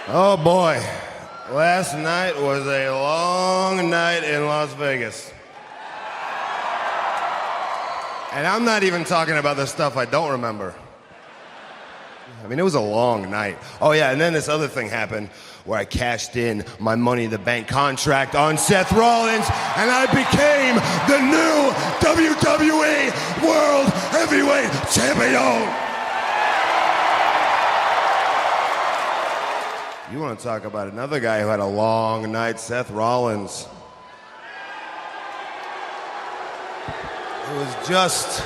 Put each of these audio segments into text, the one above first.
Oh boy, last night was a long night in Las Vegas. And I'm not even talking about the stuff I don't remember. I mean, it was a long night. Oh yeah, and then this other thing happened where I cashed in my Money in the Bank contract on Seth Rollins, and I became the new WWE World Heavyweight Champion. You want to talk about another guy who had a long night, Seth Rollins. It was just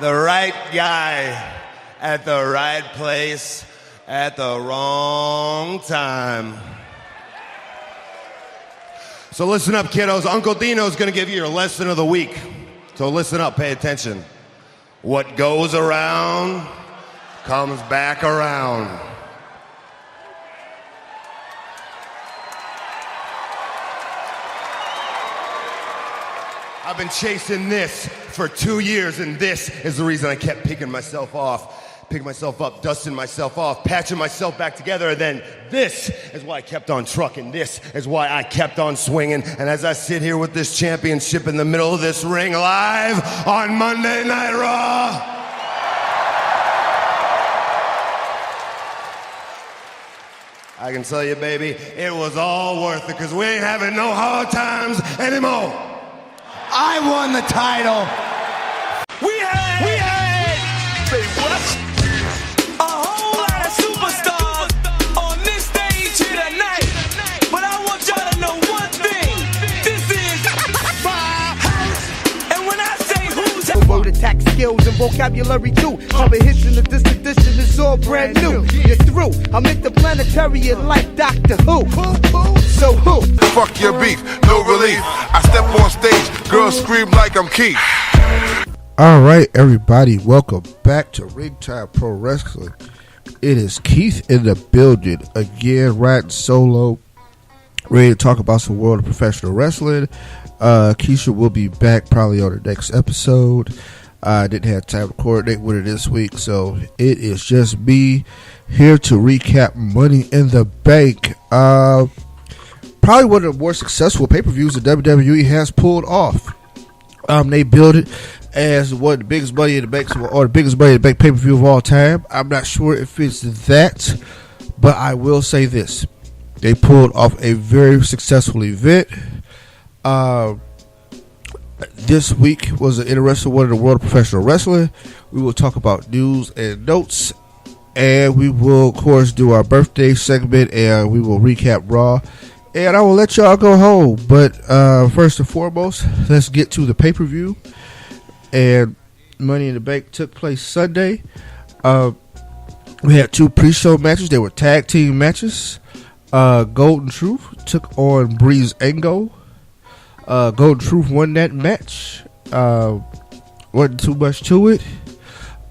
the right guy at the right place at the wrong time. So listen up, kiddos. Uncle Dino's going to give you your lesson of the week. So listen up, pay attention. What goes around comes back around. I've been chasing this for 2 years, and this is the reason I kept picking myself up, dusting myself off, patching myself back together, and then this is why I kept on trucking. This is why I kept on swinging. And as I sit here with this championship in the middle of this ring live on Monday Night Raw, I can tell you, baby, it was all worth it, because we ain't having no hard times anymore. I won the title. We had, say what? A whole lot of superstars on this stage here tonight. But I want y'all to know one thing. This is my house. And when I say who's word attack skills and vocabulary too. All the hits in the disc edition is all brand new. You're through. I'm interplanetary and like Doctor Who. So who? Fuck your beef, no relief. I step on stage, girls scream like I'm Keith. All right, everybody, welcome back to Ringtime Pro Wrestling. It is Keith in the building again, riding solo, ready to talk about some world of professional wrestling. Keisha will be back probably on the next episode. I didn't have time to coordinate with her this week, so it is just me here to recap Money in the Bank. Probably one of the more successful pay-per-views that WWE has pulled off. They build it as one of the biggest Money in the Bank, or the biggest Money in the Bank pay-per-view of all time. I'm not sure if it's that, but I will say this: they pulled off a very successful event. This week was an interesting one in the world of professional wrestling. We will talk about news and notes, and we will, of course, do our birthday segment, and we will recap Raw. And I will let y'all go home. But first and foremost, let's get to the pay-per-view. And Money in the Bank took place Sunday. We had two pre-show matches. They were tag team matches. Golden Truth took on Breeze Angle. Golden Truth won that match. Wasn't too much to it.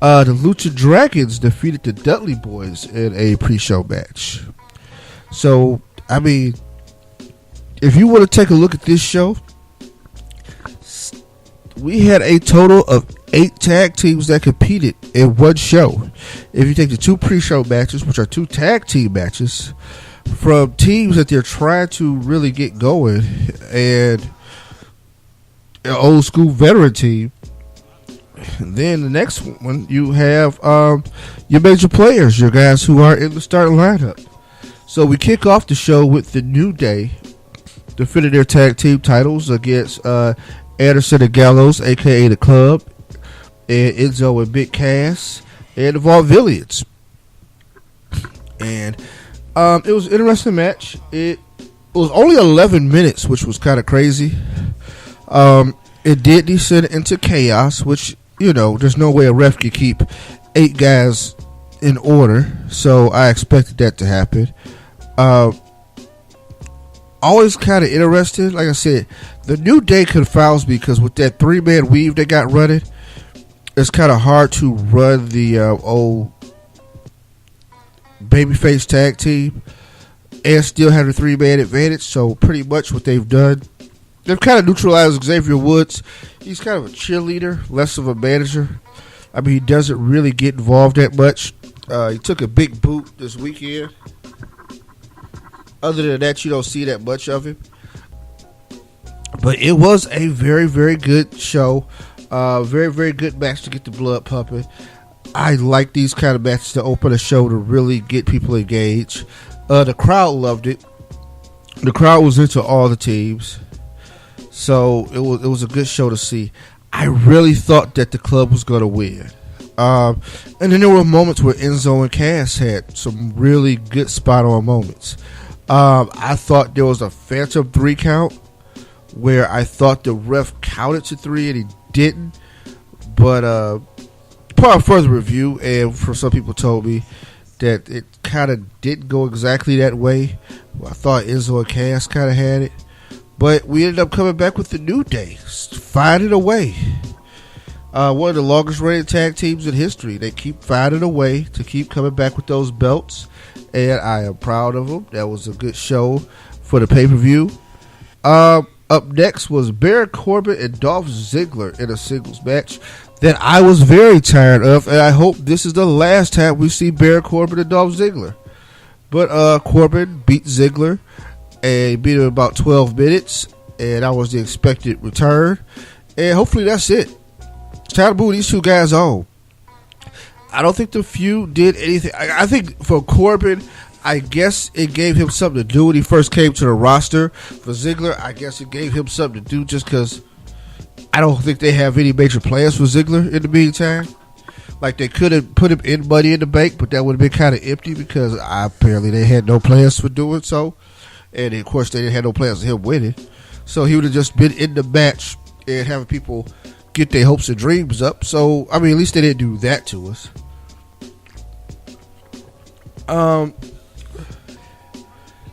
The Lucha Dragons defeated the Dudley Boys in a pre-show match. So, I mean, if you want to take a look at this show, we had a total of 8 tag teams that competed in one show. If you take the two pre-show matches, which are 2 tag team matches, from teams that they're trying to really get going, and an old school veteran team, and then the next one, you have your major players, your guys who are in the starting lineup. So we kick off the show with the New Day defending their tag team titles against Anderson and Gallows, a.k.a. The Club, and Enzo and Big Cass, and the Vaudvillians. And it was an interesting match. It was only 11 minutes, which was kind of crazy. It did descend into chaos, which, you know, there's no way a ref could keep 8 guys in order, so I expected that to happen. Always kind of interested. Like I said, the New Day confounds me because with that 3-man weave they got running, it's kind of hard to run the old babyface tag team and still have a 3-man advantage. So pretty much what they've done, they've kind of neutralized Xavier Woods. He's kind of a cheerleader, less of a manager. I mean, he doesn't really get involved that much. He took a big boot this weekend. Other than that, you don't see that much of him. But it was a very, very good show. Very, very good match to get the blood pumping. I like these kind of matches to open a show to really get people engaged. The crowd loved it. The crowd was into all the teams. So it was a good show to see. I really thought that the club was going to win. And then there were moments where Enzo and Cass had some really good spot-on moments. I thought there was a phantom 3 count where I thought the ref counted to 3 and he didn't. But upon further review, and for some people told me that it kind of didn't go exactly that way. I thought Enzo and Cass kind of had it. But we ended up coming back with the New Day, finding a way. One of the longest reigning tag teams in history. They keep finding a way to keep coming back with those belts, and I am proud of them. That was a good show for the pay-per-view. Up next was Baron Corbin and Dolph Ziggler in a singles match that I was very tired of, and I hope this is the last time we see Baron Corbin and Dolph Ziggler. But Corbin beat Ziggler and beat him in about 12 minutes, and that was the expected return. And hopefully that's it. It's time to move these two guys on. I don't think the feud did anything. I think for Corbin, I guess it gave him something to do when he first came to the roster. For Ziggler, I guess it gave him something to do just because I don't think they have any major plans for Ziggler in the meantime. Like, they could have put him in Money in the Bank, but that would have been kind of empty because apparently they had no plans for doing so. And, of course, they didn't have no plans of him winning. So he would have just been in the match and having people get their hopes and dreams up. So, I mean, at least they didn't do that to us.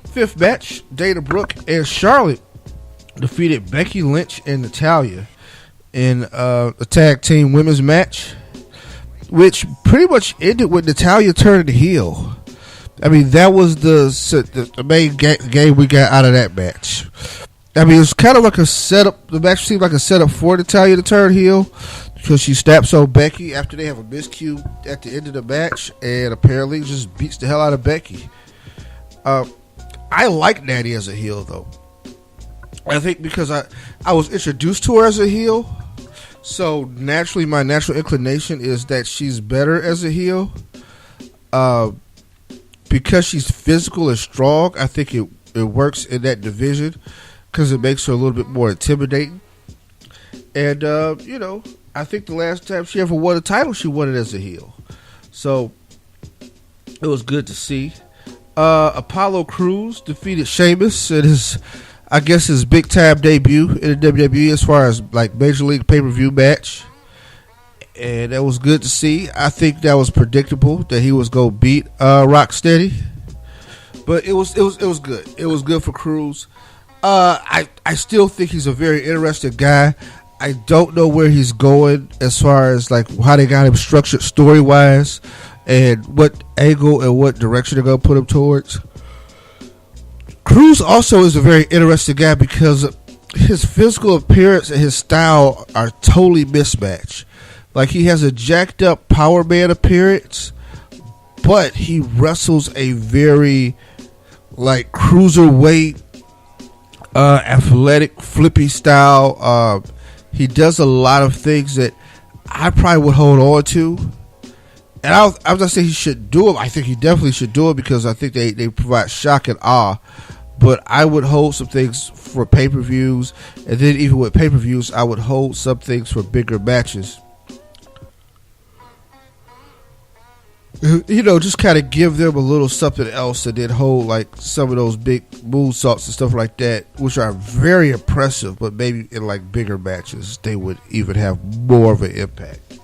Fifth match, Dana Brooke and Charlotte defeated Becky Lynch and Natalya in a tag team women's match, which pretty much ended with Natalya turning heel. I mean, that was the main game we got out of that match. I mean, it was kind of like a setup. The match seemed like a setup for Natalya to turn heel because she snaps on Becky after they have a miscue at the end of the match and apparently just beats the hell out of Becky. I like Natty as a heel, though. I think because I was introduced to her as a heel, so naturally my natural inclination is that she's better as a heel. Because she's physical and strong, I think it works in that division because it makes her a little bit more intimidating. And, I think the last time she ever won a title, she won it as a heel. So it was good to see. Apollo Crews defeated Sheamus in his big time debut in the WWE as far as like Major League pay-per-view match. And that was good to see. I think that was predictable that he was going to beat Rocksteady. But it was good. It was good for Crews. I still think he's a very interesting guy. I don't know where he's going as far as like how they got him structured story-wise and what angle and what direction they're going to put him towards. Crews also is a very interesting guy because his physical appearance and his style are totally mismatched. Like, he has a jacked up power man appearance, but he wrestles a very like cruiserweight, athletic, flippy style. He does a lot of things that I probably would hold on to. And I was not saying he should do them. I think he definitely should do it because I think they provide shock and awe. But I would hold some things for pay-per-views. And then even with pay-per-views, I would hold some things for bigger matches. Just kind of give them a little something else and then hold like some of those big moonsaults and stuff like that, which are very impressive, but maybe in like bigger matches they would even have more of an impact,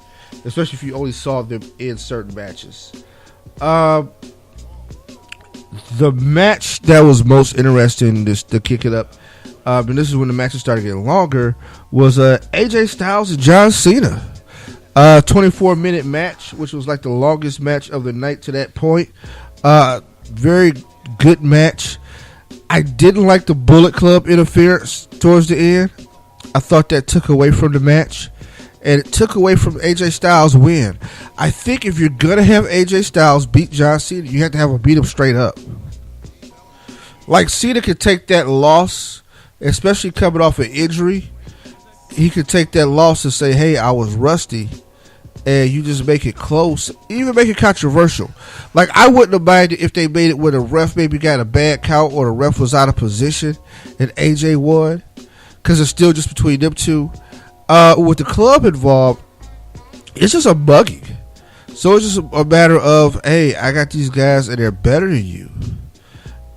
especially if you only saw them in certain matches. The match that was most interesting to kick it up, and this is when the matches started getting longer, was AJ Styles and John Cena. 24-minute match, which was like the longest match of the night to that point. Very good match. I didn't like the Bullet Club interference towards the end. I thought that took away from the match, and it took away from AJ Styles' win. I think if you're gonna have AJ Styles beat John Cena, you have to have him beat him straight up. Like Cena could take that loss, especially coming off an injury. He could take that loss and say, hey, I was rusty. And you just make it close, even make it controversial. Like, I wouldn't have minded if they made it where the ref maybe got a bad count or the ref was out of position and AJ won, because it's still just between them two. With the club involved, it's just a mugging. So it's just a matter of, hey, I got these guys and they're better than you.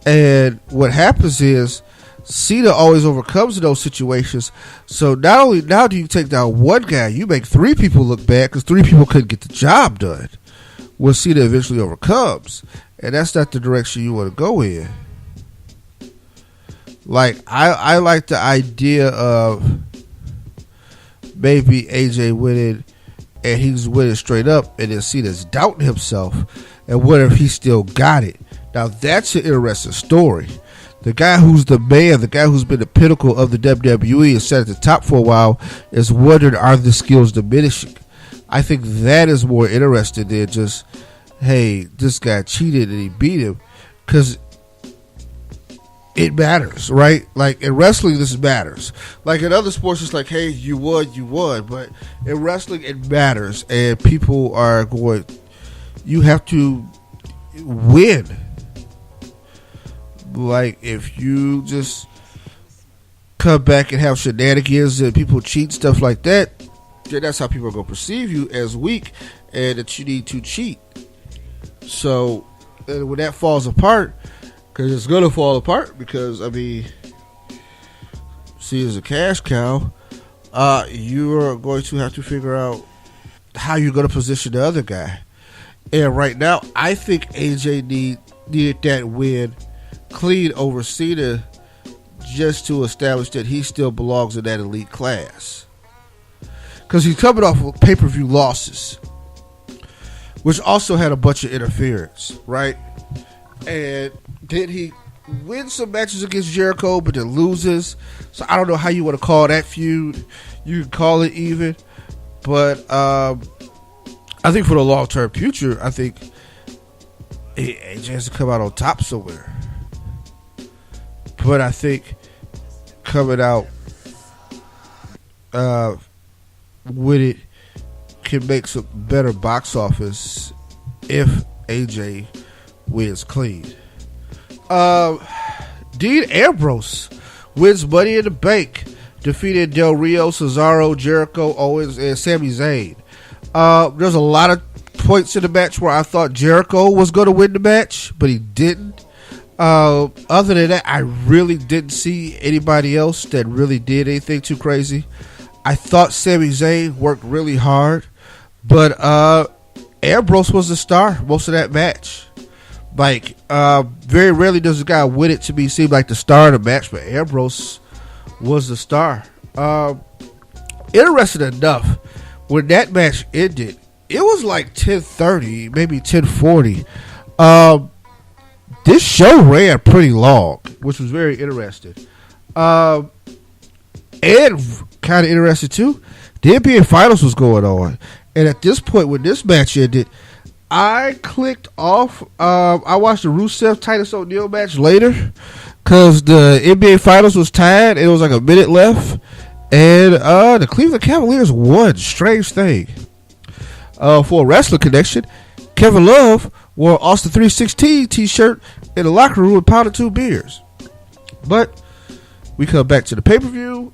And what happens is, Cena always overcomes in those situations. So not only now do you take down one guy, you make three people look bad because three people couldn't get the job done. When Cena eventually overcomes, and that's not the direction you want to go in. Like I like the idea of maybe AJ winning, and he's winning straight up, and then Cena's doubting himself, and what if he still got it? Now that's an interesting story. The guy who's the man, the guy who's been the pinnacle of the WWE and sat at the top for a while is wondering, are the skills diminishing? I think that is more interesting than just, hey, this guy cheated and he beat him, because it matters, right? Like in wrestling, this matters. Like in other sports, it's like, hey, you won. But in wrestling, it matters, and people are going, you have to win. Like, if you just come back and have shenanigans and people cheat, stuff like that, then that's how people are going to perceive you as weak and that you need to cheat. So, and when that falls apart, because it's going to fall apart, because, I mean, see, as a cash cow, you are going to have to figure out how you're going to position the other guy. And right now, I think AJ needed that win clean over Cena just to establish that he still belongs in that elite class, because he's coming off of pay-per-view losses, which also had a bunch of interference, right? And then he wins some matches against Jericho but then loses, so I don't know how you want to call that feud. You can call it even, but I think for the long-term future, I think AJ has to come out on top somewhere. But I think coming out with it can make some better box office if AJ wins clean. Dean Ambrose wins Money in the Bank, defeated Del Rio, Cesaro, Jericho, Owens, and Sami Zayn. There's a lot of points in the match where I thought Jericho was going to win the match, but he didn't. Other than that, I really didn't see anybody else that really did anything too crazy. I thought Sami Zayn worked really hard, but Ambrose was the star most of that match. Like, very rarely does a guy win it to be seem like the star of the match, but Ambrose was the star. Interesting enough, when that match ended, it was like 10:30, maybe 10:40. This show ran pretty long, which was very interesting. And kind of interesting too, the NBA Finals was going on. And at this point, when this match ended, I clicked off. I watched the Rusev Titus O'Neil match later, because the NBA Finals was tied. It was like a minute left. And the Cleveland Cavaliers won. Strange thing. For a wrestling connection, Kevin Love wore Austin 316 t-shirt in the locker room and pounded 2 beers. But we come back to the pay-per-view.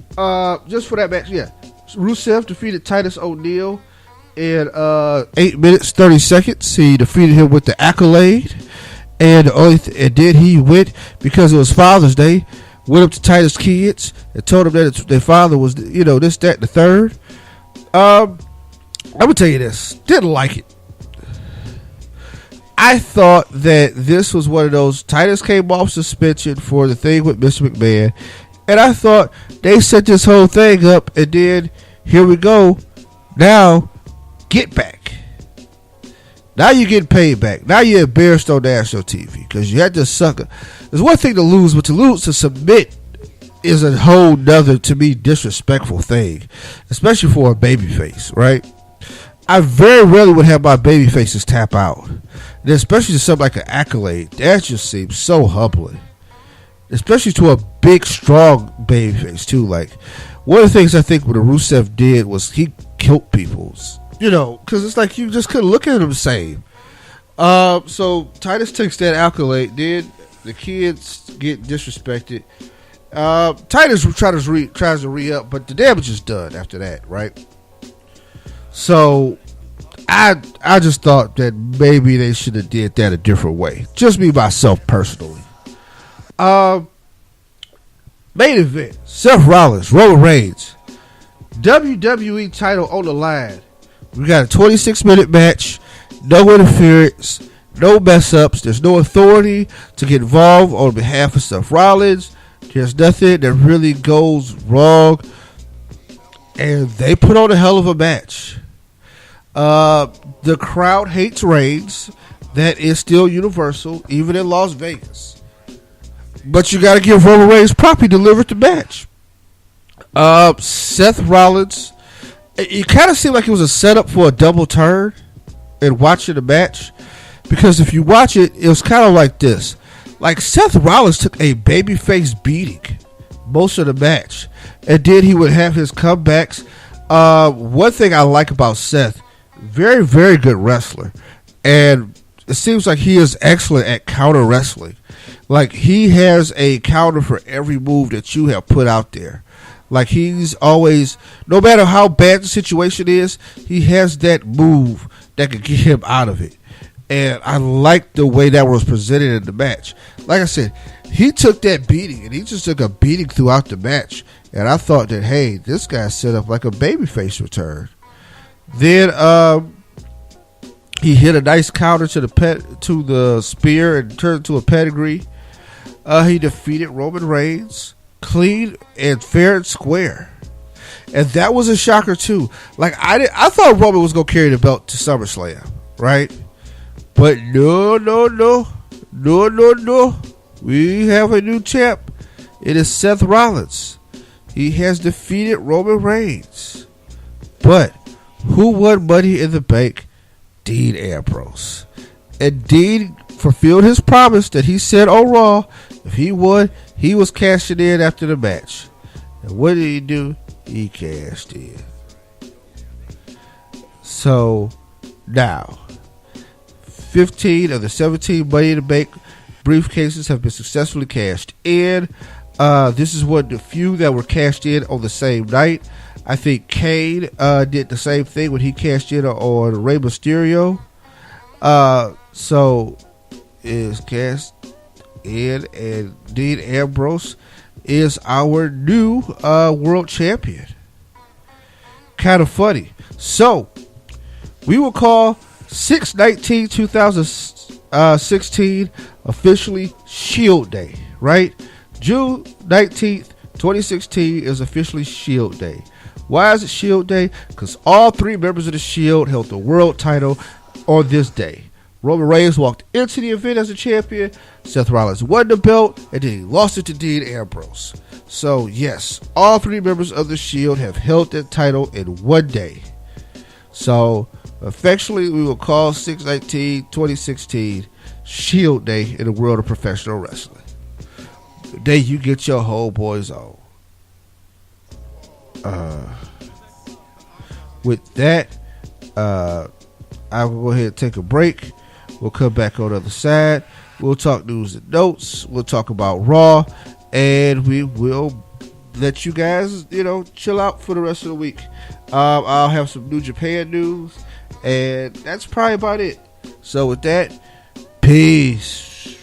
Just for that match, yeah. Rusev defeated Titus O'Neil in 8 minutes 30 seconds. He defeated him with the accolade. And then he went, because it was Father's Day, went up to Titus' kids and told them that their father was, this, that, and the third. I'm going to tell you this. Didn't like it. I thought that this was one of those, Titus came off suspension for the thing with Mr. McMahon, and I thought they set this whole thing up, and then here we go. Now, get back. Now you're getting paid back. Now you're embarrassed on national TV because you had this sucker. There's one thing to lose, but to submit is a whole nother, to me, disrespectful thing, especially for a babyface, right? I very rarely would have my baby faces tap out. And especially to something like an accolade. That just seems so humbling. especially to a big, strong babyface too. Like, one of the things I think what Rusev did was he killed people, because it's like you just couldn't look at them the same. So Titus takes that accolade. Then the kids get disrespected. Titus tries to re-up, but the damage is done after that, right? So I just thought that maybe they should have did that a different way. Just me myself personally. Main event: Seth Rollins, Roman Reigns, WWE title on the line. We got a 26-minute match. No interference, no mess ups. There's no authority to get involved on behalf of Seth Rollins. There's nothing that really goes wrong, and they put on a hell of a match. The crowd hates Reigns. That is still universal, even in Las Vegas. But you got to give Roman Reigns properly delivered the match. Seth Rollins, it kind of seemed like it was a setup for a double turn in watching the match, because if you watch it, it was kind of like this. Like, Seth Rollins took a babyface beating most of the match, and then he would have his comebacks. One thing I like about Seth, very, very good wrestler, and it seems like he is excellent at counter wrestling. Like, he has a counter for every move that you have put out there. Like, he's always, no matter how bad the situation is, he has that move that could get him out of it. And I like the way that was presented in the match. Like I said, he took that beating, and he just took a beating throughout the match. And I thought that, hey, this guy set up like a babyface return. Then he hit a nice counter to the spear and turned it to a pedigree. He defeated Roman Reigns clean and fair and square. And that was a shocker too. Like, I thought Roman was gonna carry the belt to SummerSlam, right? But no. We have a new champ. It is Seth Rollins. He has defeated Roman Reigns. But who won Money in the Bank? Dean Ambrose. And Dean fulfilled his promise that he said on Raw. If he won, he was cashing in after the match. And what did he do? He cashed in. So now, 15 of the 17 Money in the Bank briefcases have been successfully cashed in. This is one of the few that were cashed in on the same night. I think Kane did the same thing when he cashed in on Rey Mysterio. So is cashed in, and Dean Ambrose is our new world champion. Kind of funny. So we will call 6/19/2016 officially Shield Day, right? June 19th, 2016 is officially Shield Day. Why is it Shield Day? Because all three members of the Shield held the world title on this day. Roman Reigns walked into the event as a champion. Seth Rollins won the belt, and then he lost it to Dean Ambrose. So yes, all three members of the Shield have held that title in one day. So affectionately, we will call 6/19/2016 Shield Day in the world of professional wrestling. The day you get your homeboys on. With that, I will go ahead and take a break. We'll come back on the other side. We'll talk news and notes. We'll talk about Raw, and we will let you guys, chill out for the rest of the week. I'll have some New Japan news, and that's probably about it. So with that, peace.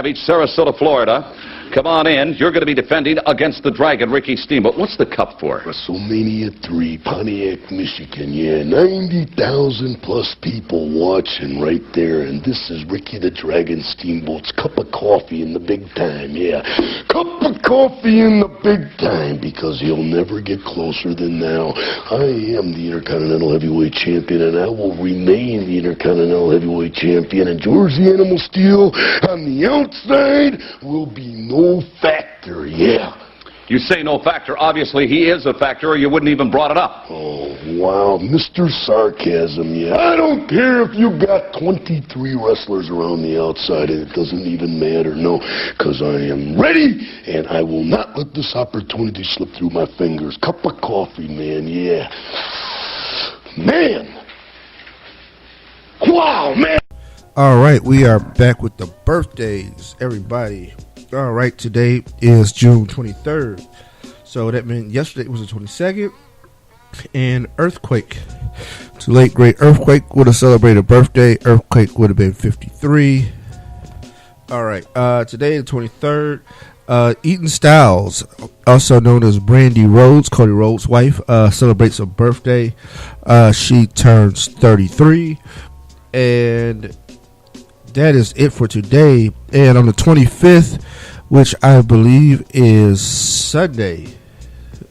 Beach, Sarasota, Florida. Come on in. You're going to be defending against the Dragon, Ricky Steamboat. What's the cup for? WrestleMania 3, Pontiac, Michigan. Yeah, 90,000 plus people watching right there. And this is Ricky the Dragon Steamboat's cup of coffee in the big time. Yeah, cup of coffee in the big time, because he'll never get closer than now. I am the Intercontinental Heavyweight Champion, and I will remain the Intercontinental Heavyweight Champion. And George the Animal Steel on the outside will be no factor, yeah. You say no factor. Obviously, he is a factor, or you wouldn't even brought it up. Oh, wow, Mr. Sarcasm, yeah. I don't care if you got 23 wrestlers around the outside, and it doesn't even matter, no, because I am ready, and I will not let this opportunity slip through my fingers. Cup of coffee, man, yeah. Man! Wow, man! All right, we are back with the birthdays, everybody. All right, today is June 23rd. So that meant yesterday was the 22nd. And Earthquake. The late great Earthquake would have celebrated a birthday. Earthquake would have been 53. All right, today the 23rd. Eaton Styles, also known as Brandy Rhodes, Cody Rhodes' wife, celebrates a birthday. She turns 33. And that is it for today. And on the 25th, which I believe is Sunday,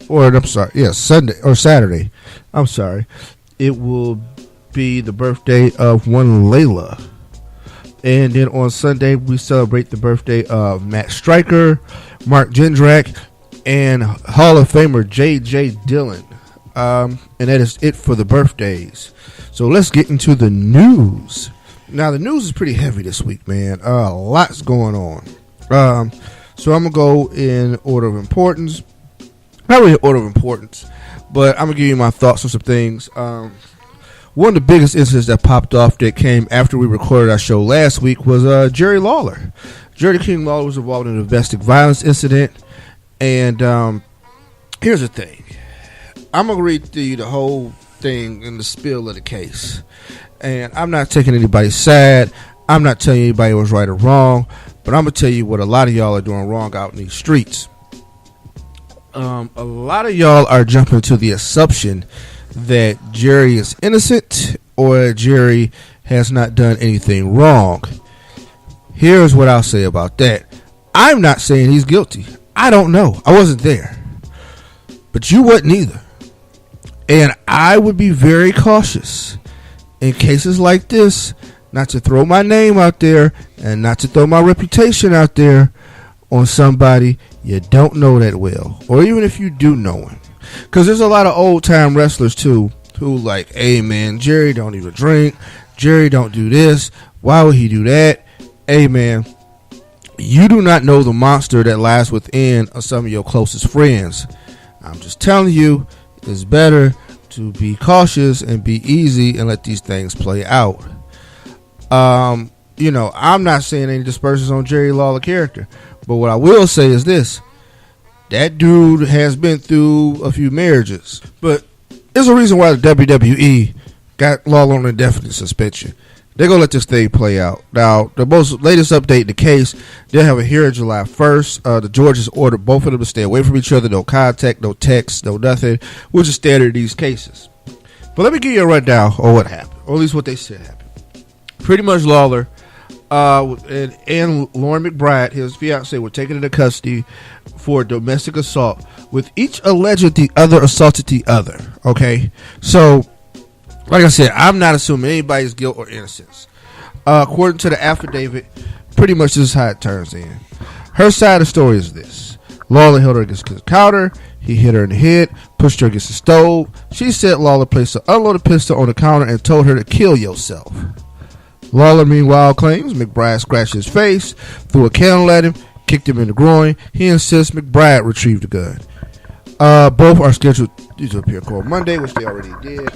or I'm sorry, yeah, Sunday or Saturday. I'm sorry. It will be the birthday of one Layla. And then on Sunday, we celebrate the birthday of Matt Stryker, Mark Jindrak, and Hall of Famer J.J. Dillon. And that is it for the birthdays. So let's get into the news. Now, the news is pretty heavy this week, man. Lots going on. So I'm going to go in order of importance. Not really order of importance, but I'm going to give you my thoughts on some things. One of the biggest incidents that popped off that came after we recorded our show last week was Jerry Lawler. Jerry King Lawler was involved in a domestic violence incident. And here's the thing. I'm going to read to you the whole thing in the spiel of the case. And I'm not taking anybody's side. I'm not telling anybody was right or wrong. But I'm going to tell you what a lot of y'all are doing wrong out in these streets. A lot of y'all are jumping to the assumption that Jerry is innocent or Jerry has not done anything wrong. Here's what I'll say about that. I'm not saying he's guilty. I don't know. I wasn't there. But you wasn't either. And I would be very cautious in cases like this, not to throw my name out there and not to throw my reputation out there on somebody you don't know that well, or even if you do know him. Because there's a lot of old time wrestlers too who like, hey man, Jerry don't even drink, Jerry don't do this, why would he do that? Hey man, you do not know the monster that lies within of some of your closest friends. I'm just telling you, it's better to be cautious and be easy and let these things play out. I'm not saying any dispersions on Jerry Lawler character, but what I will say is this: that dude has been through a few marriages, but there's a reason why the WWE got Lawler on indefinite suspension. They're going to let this thing play out. Now, the most latest update in the case, they'll have a hearing July 1st. The Georgians ordered both of them to stay away from each other. No contact, no text, no nothing, which is standard in these cases. But let me give you a rundown on what happened, or at least what they said happened. Pretty much Lawler and Lauren McBride, his fiance, were taken into custody for domestic assault, with each alleged the other assaulted the other. Okay? So, like I said, I'm not assuming anybody's guilt or innocence. According to the affidavit, pretty much this is how it turns in. Her side of the story is this: Lawler held her against the counter. He hit her in the head, pushed her against the stove. She said Lawler placed an unloaded pistol on the counter and told her to kill yourself. Lawler, meanwhile, claims McBride scratched his face, threw a candle at him, kicked him in the groin. He insists McBride retrieved the gun. Both are scheduled to appear court Monday, which they already did.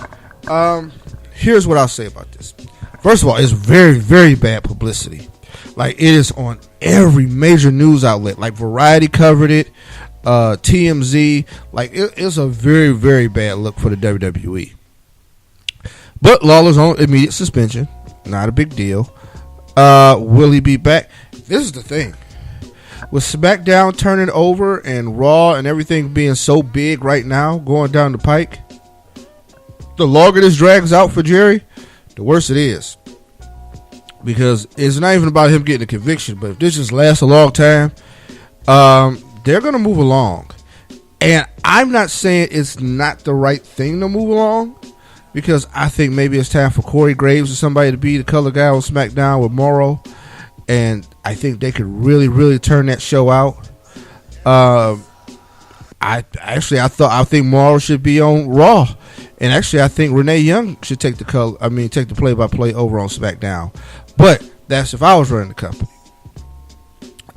Here's what I'll say about this. First of all, it's very, very bad publicity. Like, it is on every major news outlet. Like, Variety covered it, TMZ. Like, it's a very, very bad look for the WWE. But Lawler's on immediate suspension. Not a big deal. Will he be back? This is the thing. With SmackDown turning over and Raw and everything being so big right now, going down the pike, the longer this drags out for Jerry, the worse it is. Because it's not even about him getting a conviction, but if this just lasts a long time, they're going to move along. And I'm not saying it's not the right thing to move along, because I think maybe it's time for Corey Graves or somebody to be the color guy on SmackDown with Morrow. And I think they could really, really turn that show out. I think Morrow should be on Raw, and actually I think Renee Young should take the play-by-play over on SmackDown. But that's if I was running the company.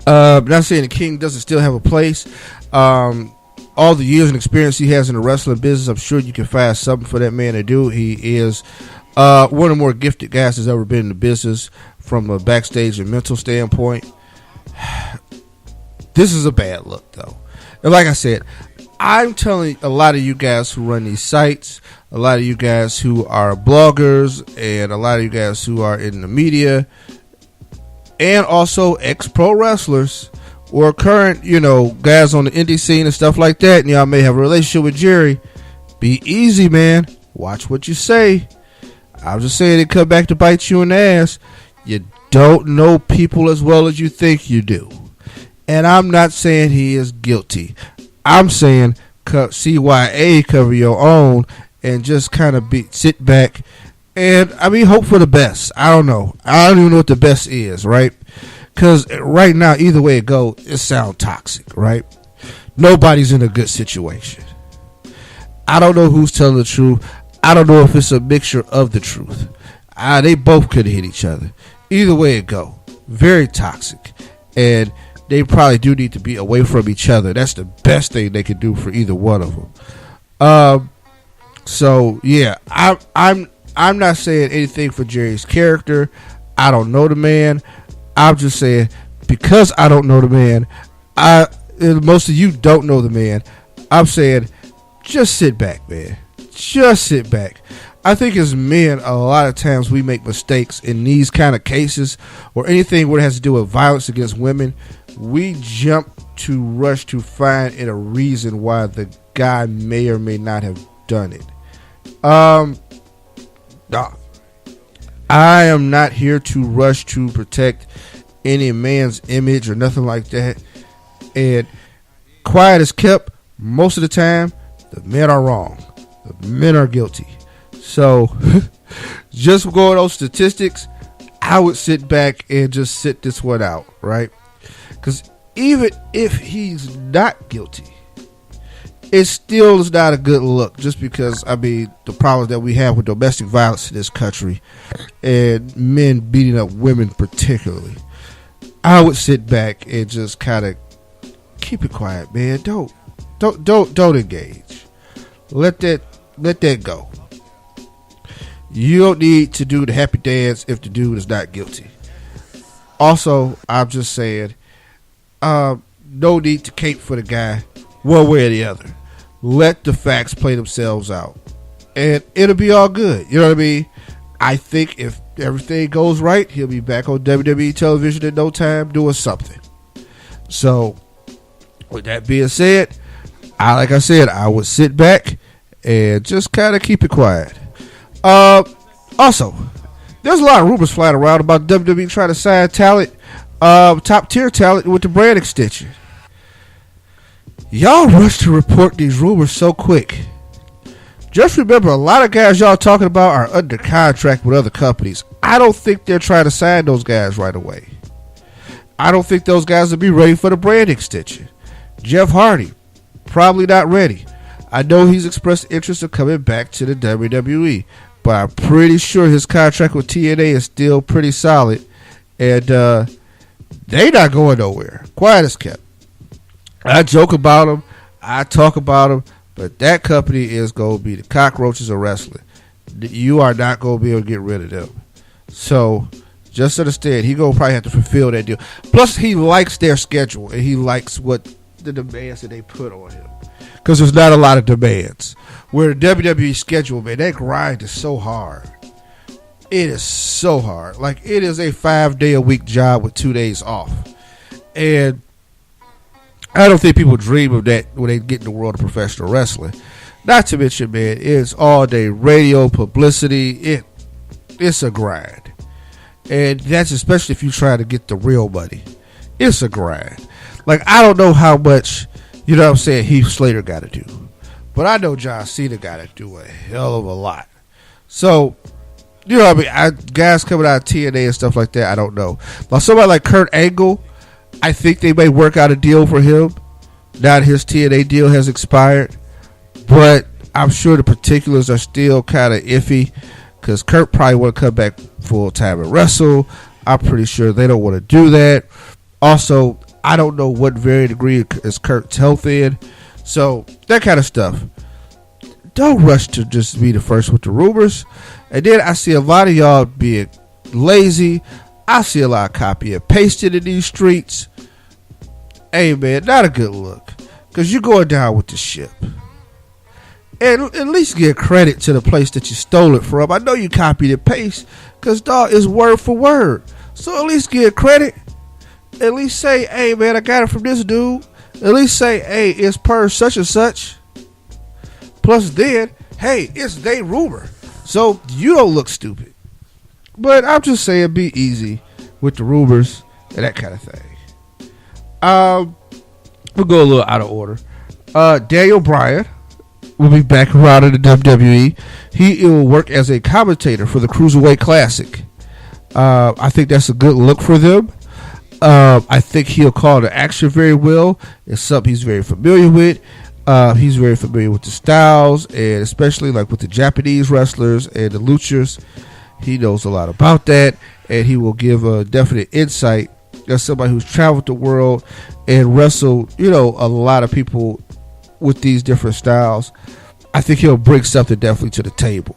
Not saying the King doesn't still have a place. All the years and experience he has in the wrestling business, I'm sure you can find something for that man to do. He is one of the more gifted guys that's ever been in the business from a backstage and mental standpoint. This is a bad look, though. And like I said, I'm telling a lot of you guys who run these sites, a lot of you guys who are bloggers, and a lot of you guys who are in the media, and also ex-pro wrestlers or current, guys on the indie scene and stuff like that, and y'all may have a relationship with Jerry. Be easy, man. Watch what you say. I was just saying it come back to bite you in the ass. You don't know people as well as you think you do. And I'm not saying he is guilty. I'm saying CYA, cover your own, and just kind of sit back and, hope for the best. I don't know. I don't even know what the best is, right? Because right now, either way it goes, it sounds toxic, right? Nobody's in a good situation. I don't know who's telling the truth. I don't know if it's a mixture of the truth. They both could hit each other. Either way it go, very toxic. And they probably do need to be away from each other. That's the best thing they could do for either one of them. So yeah, I'm not saying anything for Jerry's character. I don't know the man. I'm just saying because I don't know the man. Most of you don't know the man. I'm saying just sit back, man. Just sit back. I think as men, a lot of times we make mistakes in these kind of cases or anything where it has to do with violence against women. We jump to rush to find a reason why the guy may or may not have done it. I am not here to rush to protect any man's image or nothing like that. And quiet is kept most of the time. The men are wrong. The men are guilty. So just going on statistics, I would sit back and just sit this one out, right? Because even if he's not guilty, it still is not a good look. Just because, the problems that we have with domestic violence in this country and men beating up women particularly, I would sit back and just kind of keep it quiet, man. Don't engage. Let that go. You don't need to do the happy dance if the dude is not guilty. Also, I'm just saying, no need to cape for the guy one way or the other. Let the facts play themselves out, and it'll be all good. You know what I mean? I think if everything goes right, he'll be back on WWE television in no time doing something. So, with that being said, I would sit back and just kind of keep it quiet. Also, there's a lot of rumors flying around about WWE trying to sign talent, top tier talent with the brand extension. Y'all rush to report these rumors so quick. Just remember, a lot of guys y'all talking about are under contract with other companies. I don't think they're trying to sign those guys right away. I don't think those guys will be ready for the brand extension. Jeff Hardy, probably not ready. I know he's expressed interest in coming back to the WWE, but I'm pretty sure his contract with TNA is still pretty solid, and they not going nowhere. Quiet as kept. I joke about them, I talk about them, but that company is going to be the cockroaches of wrestling. You are not going to be able to get rid of them. So just understand, he going to probably have to fulfill that deal. Plus, he likes their schedule, and he likes what the demands that they put on him. Because there's not a lot of demands. Where the WWE schedule, man, that grind is so hard. It is so hard. Like, it is a 5-day-a-week job with 2 days off. And I don't think people dream of that when they get in the world of professional wrestling. Not to mention, man, it's all day radio, publicity. It's a grind. And that's especially if you try to get the real money. It's a grind. Like, I don't know how much, you know what I'm saying, Heath Slater got to do. But I know John Cena got to do a hell of a lot. So, you know what I mean? Guys coming out of TNA and stuff like that, I don't know. Now, somebody like Kurt Angle, I think they may work out a deal for him now that his TNA deal has expired, but I'm sure the particulars are still kind of iffy because Kurt probably want to come back full time and wrestle. I'm pretty sure they don't want to do that. Also, I don't know what varying degree is Kurt's health in, so that kind of stuff. Don't rush to just be the first with the rumors. And then I see a lot of y'all being lazy. I see a lot of copy and pasted in these streets. Hey man, not a good look. Because you're going down with the ship. And at least give credit to the place that you stole it from. I know you copied and pasted. Because dog is word for word. So at least give credit. At least say, hey man, I got it from this dude. At least say, hey, it's per such and such. Plus then, hey, it's they rumor. So you don't look stupid. But I'm just saying, be easy with the rumors and that kind of thing. We'll go a little out of order. Daniel Bryan will be back around in the WWE. He will work as a commentator for the Cruiserweight Classic. I think that's a good look for them. I think he'll call the action very well. It's something he's very familiar with. He's very familiar with the styles, and especially like with the Japanese wrestlers and the luchas. He knows a lot about that, and he will give a definite insight as somebody who's traveled the world and wrestled, a lot of people with these different styles. I think he'll bring something definitely to the table.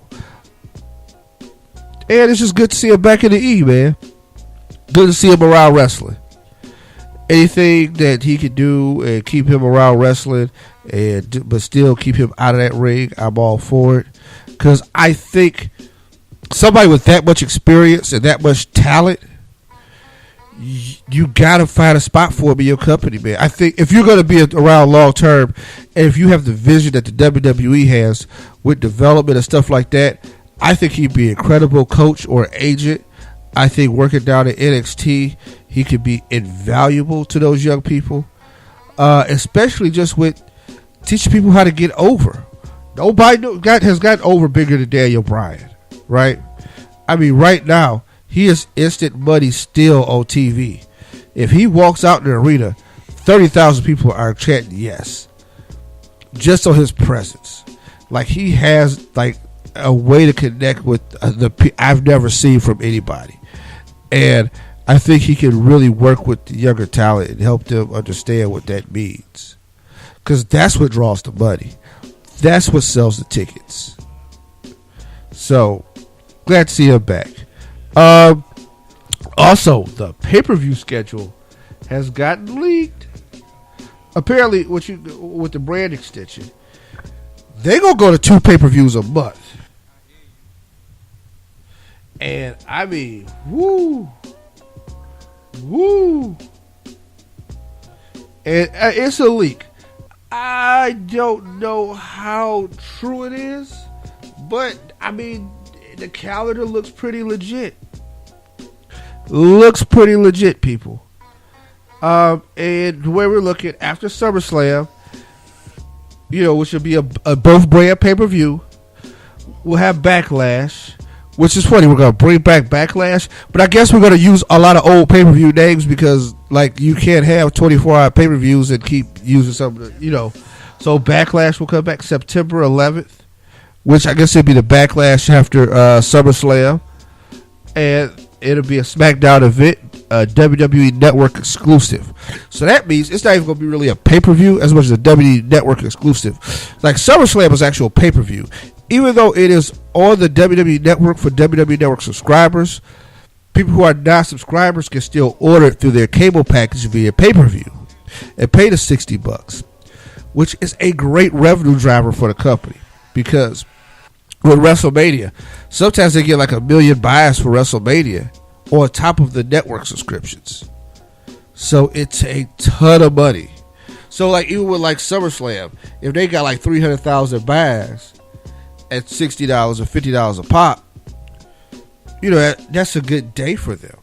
And it's just good to see him back in the E, man. Good to see him around wrestling. Anything that he could do and keep him around wrestling, but still keep him out of that ring, I'm all for it. Because I think somebody with that much experience and that much talent, you got to find a spot for him in your company, man. I think if you're going to be around long term, and if you have the vision that the WWE has with development and stuff like that, I think he'd be an incredible coach or agent. I think working down at NXT, he could be invaluable to those young people, especially just with teaching people how to get over. Nobody has gotten over bigger than Daniel Bryan, right? I mean, right now, he is instant money still on TV. If he walks out in the arena, 30,000 people are chanting yes, just on his presence. Like, he has like a way to connect with I've never seen from anybody. And I think he can really work with the younger talent and help them understand what that means. Because that's what draws the money. That's what sells the tickets. So, glad to see him back. Also, the pay-per-view schedule has gotten leaked. Apparently, with the brand extension, they're going to go to 2 pay-per-views a month. And I mean, woo. And it's a leak. I don't know how true it is, but I mean, the calendar looks pretty legit. Looks pretty legit, people. And the way we're looking after SummerSlam, which will be a both brand pay-per-view, we'll have Backlash. Which is funny, we're going to bring back Backlash, but I guess we're going to use a lot of old pay-per-view names because, you can't have 24-hour pay-per-views and keep using some of the, So Backlash will come back September 11th, which I guess it'll be the Backlash after SummerSlam, and it'll be a SmackDown event, WWE Network exclusive. So that means it's not even going to be really a pay-per-view as much as a WWE Network exclusive. Like, SummerSlam is actual pay-per-view. Even though it is on the WWE Network for WWE Network subscribers, people who are not subscribers can still order it through their cable package via pay-per-view and pay the $60, which is a great revenue driver for the company. Because with WrestleMania, sometimes they get like 1 million buys for WrestleMania on top of the network subscriptions. So it's a ton of money. So even with SummerSlam, if they got 300,000 buys at $60 or $50 a pop, that's a good day for them.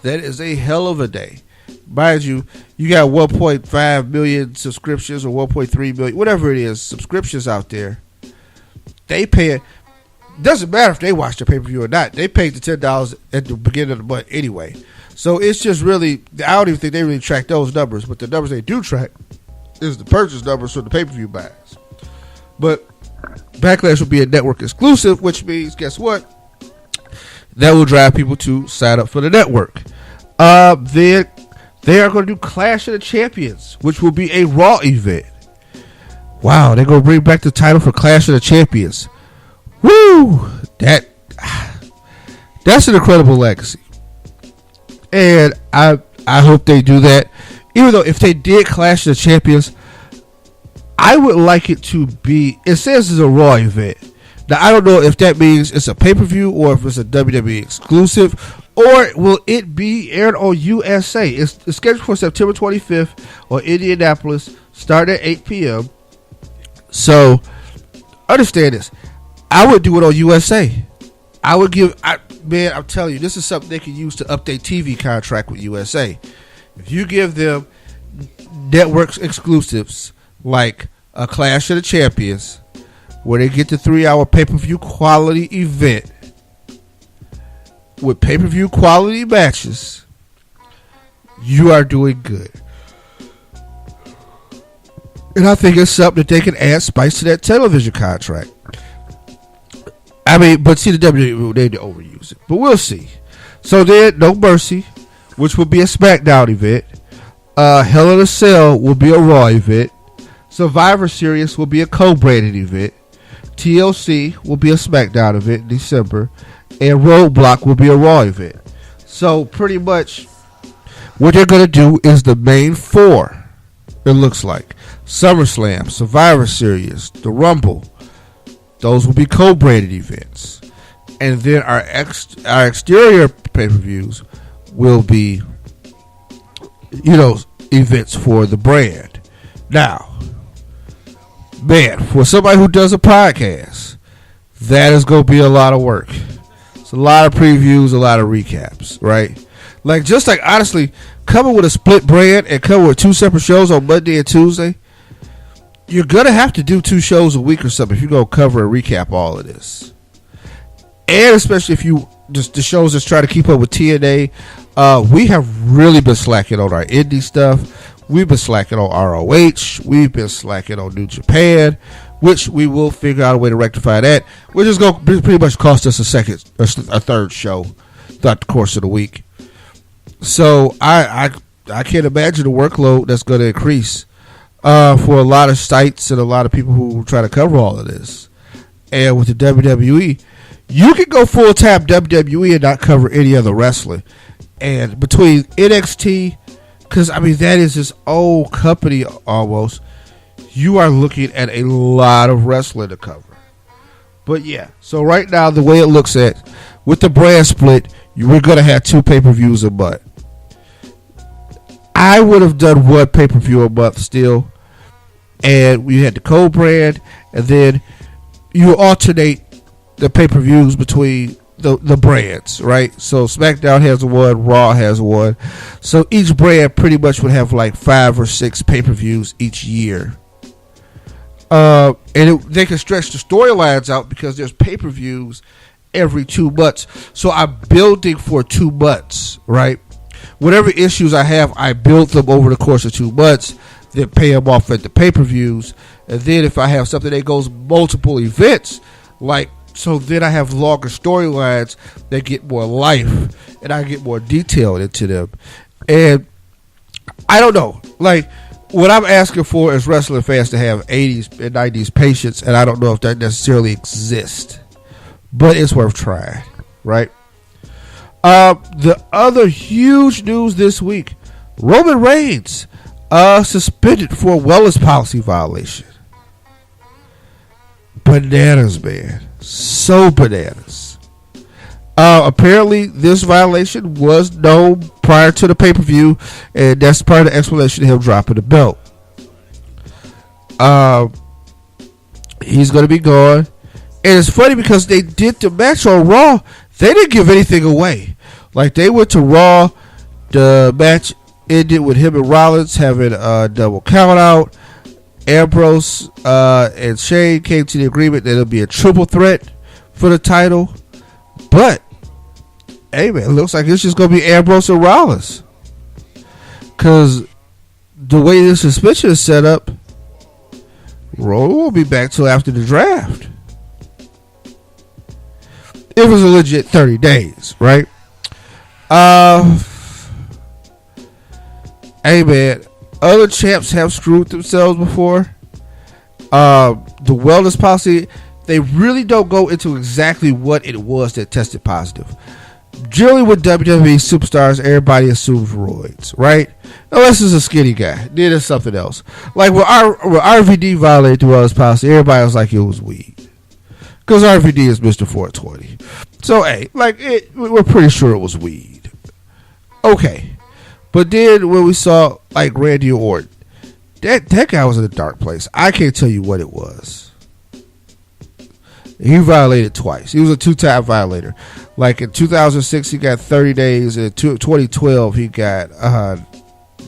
That is a hell of a day. Mind you, you got 1.5 million subscriptions or 1.3 million, whatever it is, subscriptions out there. They pay it. Doesn't matter if they watch the pay-per-view or not. They paid the $10 at the beginning of the month anyway. So it's just really, I don't even think they really track those numbers, but the numbers they do track is the purchase numbers for the pay-per-view buys. But Backlash will be a network exclusive, which means, guess what? That will drive people to sign up for the network. Then they are going to do Clash of the Champions, which will be a Raw event. Wow, they're going to bring back the title for Clash of the Champions. Woo! That's an incredible legacy. And I hope they do that. Even though if they did Clash of the Champions, I would like it to be, it says it's a Raw event. Now, I don't know if that means it's a pay-per-view or if it's a WWE exclusive, or will it be aired on USA? It's scheduled for September 25th on Indianapolis, starting at 8 p.m. So, understand this. I would do it on USA. I'm telling you, this is something they can use to update TV contract with USA. If you give them network exclusives like a Clash of the Champions, where they get the 3-hour pay-per-view quality event with pay-per-view quality matches, you are doing good. And I think it's something that they can add spice to that television contract. I mean, but see, the WWE, they overuse it. But we'll see. So then, No Mercy, which will be a SmackDown event. Hell in a Cell will be a Raw event. Survivor Series will be a co-branded event. TLC will be a SmackDown event in December. And Roadblock will be a Raw event. So pretty much what they're going to do is the main four, it looks like. SummerSlam, Survivor Series, the Rumble. Those will be co-branded events. And then our exterior pay-per-views will be, events for the brand. Now, man, for somebody who does a podcast, that is going to be a lot of work. It's a lot of previews, a lot of recaps, right? Honestly, coming with a split brand and coming with 2 separate shows on Monday and Tuesday, you're going to have to do 2 shows a week or something if you're going to cover and recap all of this. And especially if you, just the shows that's trying to keep up with TNA, we have really been slacking on our indie stuff. We've been slacking on ROH. We've been slacking on New Japan, which we will figure out a way to rectify that, which is going to pretty much cost us a third show throughout the course of the week. So I can't imagine the workload that's going to increase for a lot of sites and a lot of people who try to cover all of this. And with the WWE, you can go full-time WWE and not cover any other wrestling. And between NXT, because, that is its own company almost, you are looking at a lot of wrestling to cover. But, yeah, so right now, the way it looks at, with the brand split, we're going to have 2 pay-per-views a month. I would have done 1 pay-per-view a month still. And we had the co-brand, and then you alternate the pay-per-views between the brands, right? So SmackDown has one, Raw has one. So each brand pretty much would have like 5 or 6 pay-per-views each year. They can stretch the storylines out because there's pay-per-views every 2 months. So I'm building for 2 months, right? Whatever issues I have, I build them over the course of 2 months, then pay them off at the pay-per-views. And then if I have something that goes multiple events, so then I have longer storylines that get more life and I get more detail into them. And I don't know. What I'm asking for is wrestling fans to have 80s and 90s patience, and I don't know if that necessarily exists. But it's worth trying, right? The other huge news this week, Roman Reigns suspended for a wellness policy violation. Bananas, man. So bananas. Apparently, this violation was known prior to the pay-per-view, and that's part of the explanation of him dropping the belt. He's going to be gone. And it's funny because they did the match on Raw. They didn't give anything away. They went to Raw. The match ended with him and Rollins having a double count out. Ambrose and Shane came to the agreement that it'll be a triple threat for the title. But, hey man, it looks like it's just going to be Ambrose and Rollins. Because the way the suspension is set up, Roman won't be back till after the draft. It was a legit 30 days, right? Hey man, other champs have screwed themselves before. The wellness policy, they really don't go into exactly what it was that tested positive. Generally with WWE superstars, everybody assumes roids, right? Unless it's a skinny guy. Then it's something else. Like when RVD violated the wellness policy, everybody was like it was weed. Because RVD is Mr. 420. So, hey, we're pretty sure it was weed. Okay. But then when we saw, like, Randy Orton, that guy was in a dark place. I can't tell you what it was. He violated twice. He was a two-time violator. Like, in 2006, he got 30 days. In 2012, he got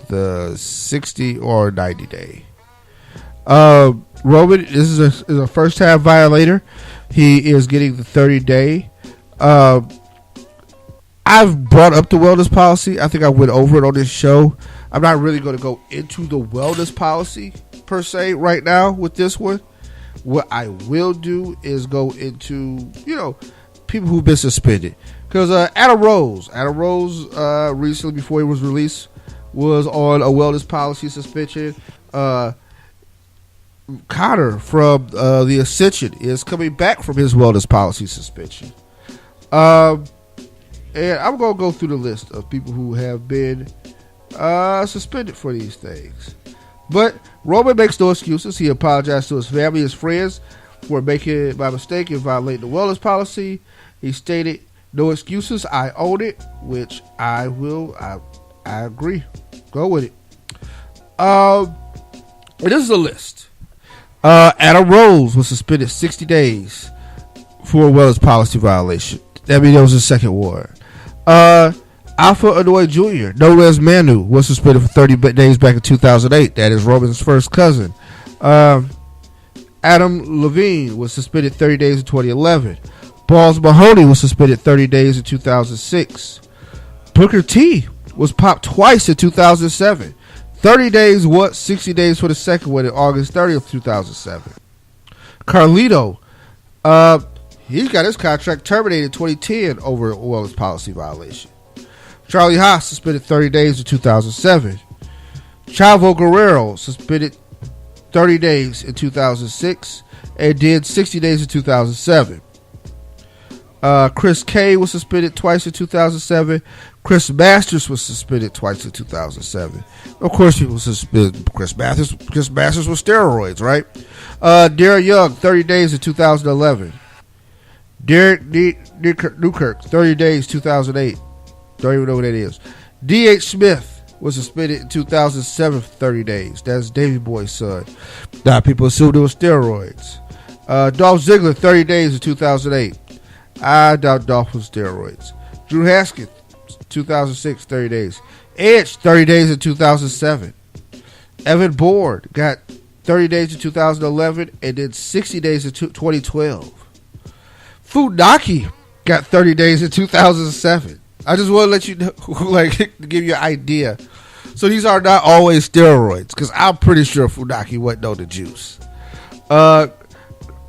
the 60 or 90 day. Roman, this is a first-time violator. He is getting the 30 day. I've brought up the wellness policy. I think I went over it on this show. I'm not really going to go into the wellness policy per se right now with this one. What I will do is go into, people who've been suspended. Because Adam Rose recently, before he was released, was on a wellness policy suspension. Connor from the Ascension is coming back from his wellness policy suspension. And I'm going to go through the list of people who have been suspended for these things. But Roman makes no excuses. He apologized to his family, his friends, for making my mistake and violating the wellness policy. He stated, "No excuses. I own it," which I will. I agree. Go with it. And this is a list. Adam Rose was suspended 60 days for a wellness policy violation. That means that was his second warrant. Alpha Anoa'i Jr., known as Manu, was suspended for 30 days back in 2008. That is Roman's first cousin. Adam Levine was suspended 30 days in 2011. Balls Mahoney was suspended 30 days in 2006. Booker T was popped twice in 2007. 30 days once, 60 days for the second one in August 30th, 2007. Carlito, he got his contract terminated in 2010 over a wellness policy violation. Charlie Haas suspended 30 days in 2007. Chavo Guerrero suspended 30 days in 2006 and did 60 days in 2007. Chris K was suspended twice in 2007. Chris Masters was suspended twice in 2007. Of course, people suspended Chris Masters with steroids, right? Darren Young, 30 days in 2011. Derek Newkirk, 30 days, 2008. Don't even know what that is. D.H. Smith was suspended in 2007 for 30 days. That's Davey Boy's son. Now, people assumed it was steroids. Dolph Ziggler, 30 days in 2008. I doubt Dolph was steroids. Drew Haskins, 2006, 30 days. Edge, 30 days in 2007. Evan Bourne got 30 days in 2011 and then 60 days in 2012. Funaki got 30 days in 2007. I just want to let you know, to give you an idea. So these are not always steroids, because I'm pretty sure Funaki wasn't on the juice.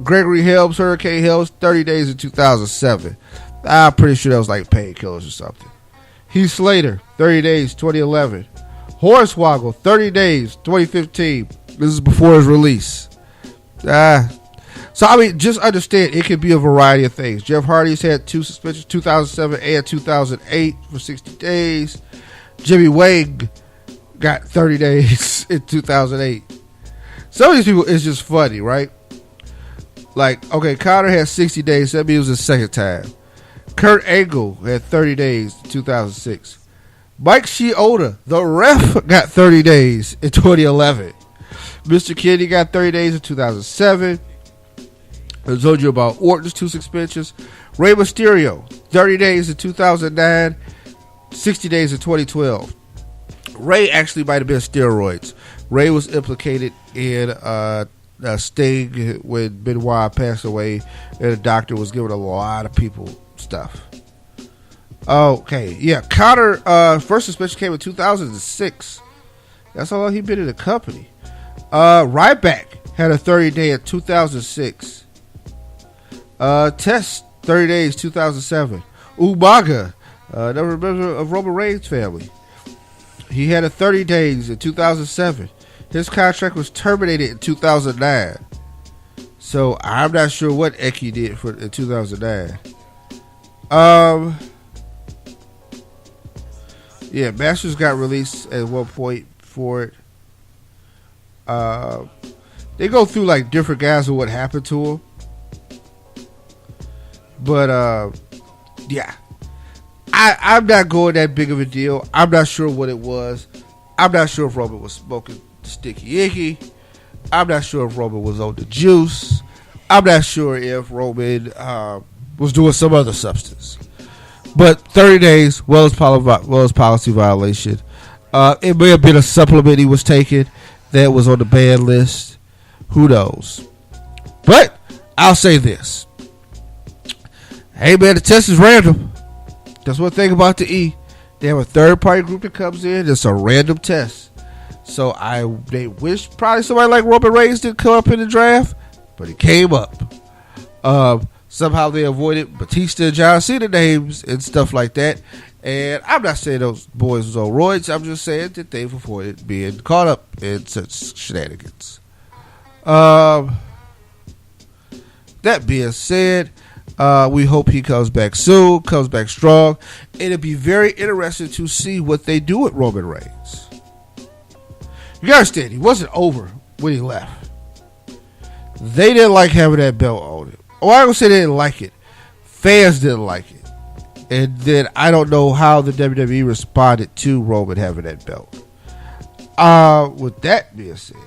Gregory Helms, Hurricane Helms, 30 days in 2007. I'm pretty sure that was like painkillers or something. Heath Slater, 30 days, 2011. Hornswoggle, 30 days, 2015. This is before his release. So, I mean, just understand, it could be a variety of things. Jeff Hardy's had 2 suspensions, 2007 and 2008 for 60 days. Jimmy Wang got 30 days in 2008. Some of these people, it's just funny, right? Like, okay, Connor had 60 days. That means it was his second time. Kurt Angle had 30 days in 2006. Mike Chioda, the ref, got 30 days in 2011. Mr. Kennedy got 30 days in 2007. I told you about Orton's 2 suspensions. Rey Mysterio, 30 days in 2009, 60 days in 2012. Rey actually might have been steroids. Rey was implicated in a sting when Benoit passed away, and a doctor was giving a lot of people stuff. Okay, yeah. Connor, first suspension came in 2006, That's how long he been in the company. Ryback had a 30-day in 2006. Test 30 days 2007. Umaga, another member of Roman Reigns' family. He had a 30 days in 2007. His contract was terminated in 2009. So I'm not sure what Eki did in 2009. Yeah, Masters got released at one point for it. They go through like different guys and what happened to him. But yeah, I'm not going that big of a deal. I'm not sure what it was. I'm not sure if Roman was smoking sticky icky. I'm not sure if Roman was on the juice. I'm not sure if Roman was doing some other substance. But 30 days, well as policy violation. It may have been a supplement he was taking that was on the ban list. Who knows? But I'll say this. Hey man, the test is random. That's one thing about the E. They have a third party group that comes in. It's a random test. So they wish probably somebody like Roman Reigns didn't come up in the draft, but it came up. Somehow they avoided Batista and John Cena names and stuff like that. And I'm not saying those boys was on roids. I'm just saying that they've avoided being caught up in such shenanigans. That being said, we hope he comes back soon, comes back strong. And it'll be very interesting to see what they do with Roman Reigns. You gotta understand, he wasn't over when he left. They didn't like having that belt on him. Oh, I don't say they didn't like it. Fans didn't like it. And then I don't know how the WWE responded to Roman having that belt. With that being said,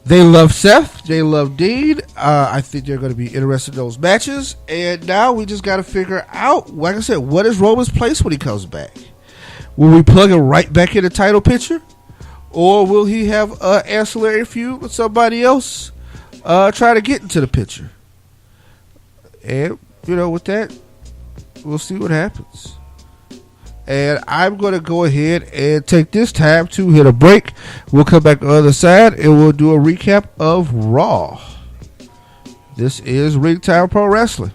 they love Seth. They love Dean. I think they're going to be interested in those matches. And now we just got to figure out, like I said, what is Roman's place when he comes back? Will we plug him right back in the title picture? Or will he have an ancillary feud with somebody else try to get into the picture? And, with that, we'll see what happens. And I'm going to go ahead and take this time to hit a break. We'll come back on the other side and we'll do a recap of Raw. This is Ring Time Pro Wrestling.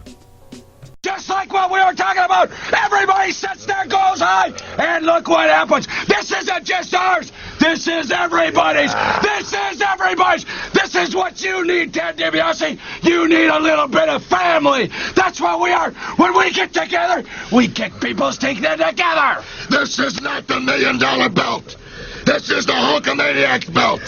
Just like what we were talking about, everybody sets their goals high, and look what happens. This isn't just ours. This is everybody's. This is everybody's. This is what you need, Ted DiBiase. You need a little bit of family. That's what we are. When we get together, we kick people's teeth in together. This is not the $1 million belt. This is the Hulkamaniac belt.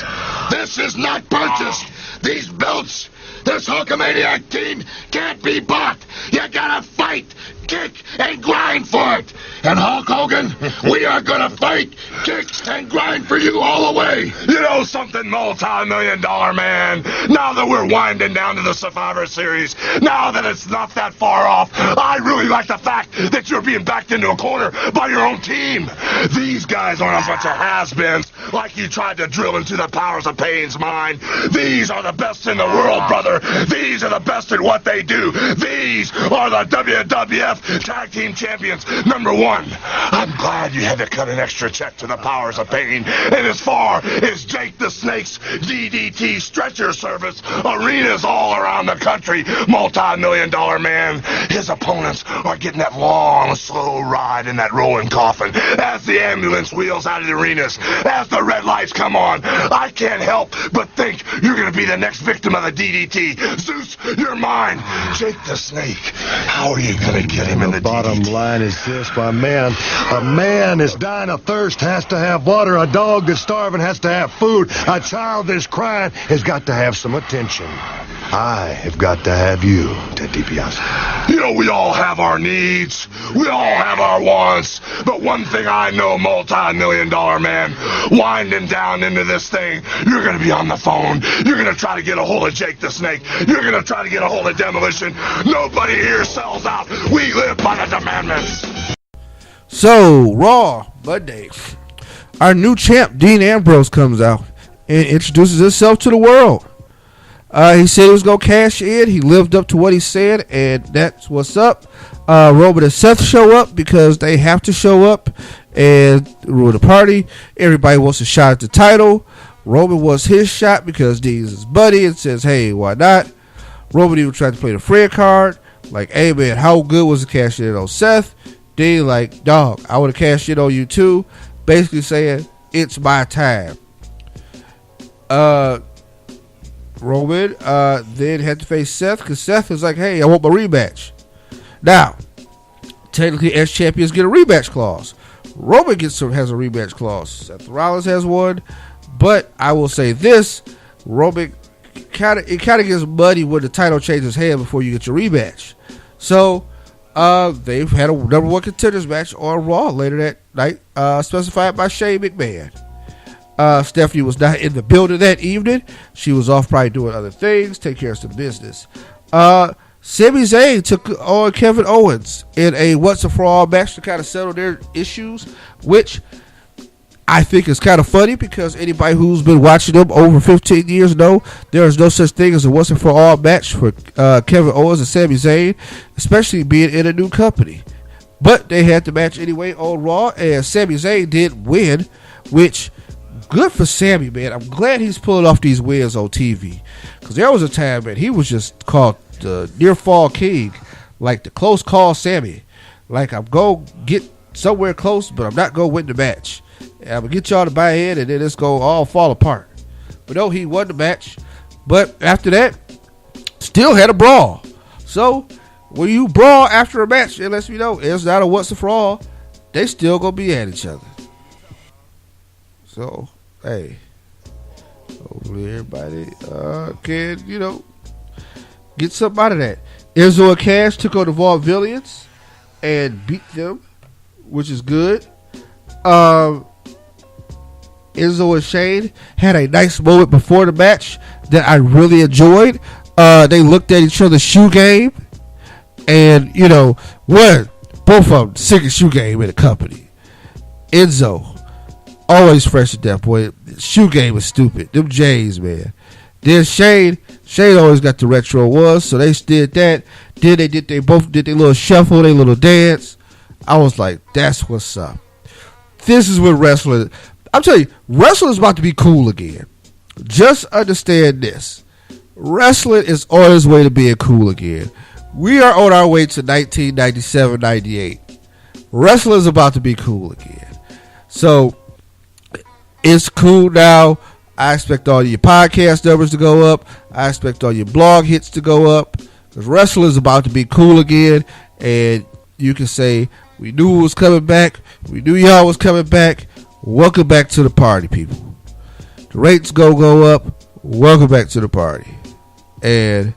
This is not purchased. These belts, this Hulkamaniac team can't be bought. You gotta fight, kick, and grind for it. And Hulk Hogan, we are gonna fight, kick, and grind for you all the way. You know something, multi-million-dollar man? Now that we're winding down to the Survivor Series, now that it's not that far off, I really like the fact that you're being backed into a corner by your own team. These guys aren't a bunch of has-beens like you tried to drill into the Powers of Pain's mind. These are the best in the world, brother. These are the best at what they do. These are the WWF Tag Team Champions #1. I'm glad you had to cut an extra check to the Powers of Pain. And as far as Jake the Snake's DDT stretcher service, arenas all around the country, multi-million-dollar man, his opponents are getting that long, slow ride in that rolling coffin as the ambulance wheels out of the arenas, as the red lights come on. I can't help but think you're going to be the next victim of the DDT. Zeus, you're mine. Jake the Snake, how are you going to get him in the bottom DDT? line is this, my man. A man that's dying of thirst has to have water. A dog that's starving has to have food. A child that's crying has got to have some attention. I have got to have you, Ted DiBiase. You know, we all have our needs. We all have our wants. But one thing I know, multi-million-dollar man, winding down into this thing, you're going to be on the phone. You're going to try to get a hold of Jake the Snake. You're going to try to get a hold of Demolition. Nobody here sells out. We live by the commandments. So, Raw, Monday. Our new champ, Dean Ambrose, comes out and introduces himself to the world. He said he was going to cash in. He lived up to what he said, and that's what's up. Roman and Seth show up because they have to show up, and ruin the party. Everybody wants a shot at the title. Roman wants his shot because Dean's his buddy and says, hey, why not? Roman even tried to play the friend card. Like, hey, man, how good was the cash in on Seth? Dean like, dog, I would have cashed in on you too. Basically saying, it's my time. Roman then had to face Seth because Seth was like, hey, I want my rematch. Now, technically, as champions get a rematch clause. Roman has a rematch clause. Seth Rollins has one. But I will say this, Roman kind of gets muddy when the title changes hands before you get your rematch. So they've had a number one contenders match on Raw later that night, specified by Shane McMahon. Stephanie was not in the building that evening. She was off probably doing other things, take care of some business. Sami Zayn took on Kevin Owens in a once and for all match to kind of settle their issues, which I think is kind of funny because anybody who's been watching them over 15 years know there is no such thing as a once and for all match for Kevin Owens and Sami Zayn, especially being in a new company. But they had the match anyway on Raw, and Sami Zayn did win, which good for Sami, man. I'm glad he's pulling off these wins on TV, because there was a time, man, he was just called the near fall king, like the close call Sami. Like, I'm going to get somewhere close, but I'm not going to win the match. And I'm going to get y'all to buy in, and then it's going to all fall apart. But no, he won the match. But after that, still had a brawl. So, when you brawl after a match, it lets me know it's not a once and for all. They still going to be at each other. So, hey, hopefully everybody can, get something out of that. Enzo and Cash took on the Vaudvillians and beat them, which is good. Enzo and Shane had a nice moment before the match that I really enjoyed. They looked at each other's shoe game, and both of them sickest shoe game in the company. Enzo, always fresh at that point. Shoe game was stupid. Them J's, man. Then Shane always got the retro ones, so they did that. Then they both did their little shuffle, their little dance. I was like, that's what's up. This is what wrestling. I'm telling you, wrestling is about to be cool again. Just understand this. Wrestling is on its way to being cool again. We are on our way to 1997-98. Wrestling is about to be cool again. So, it's cool now. I expect all your podcast numbers to go up. I expect all your blog hits to go up. Because wrestling is about to be cool again. And you can say, we knew it was coming back. We knew y'all was coming back. Welcome back to the party, people. The rates go up. Welcome back to the party. And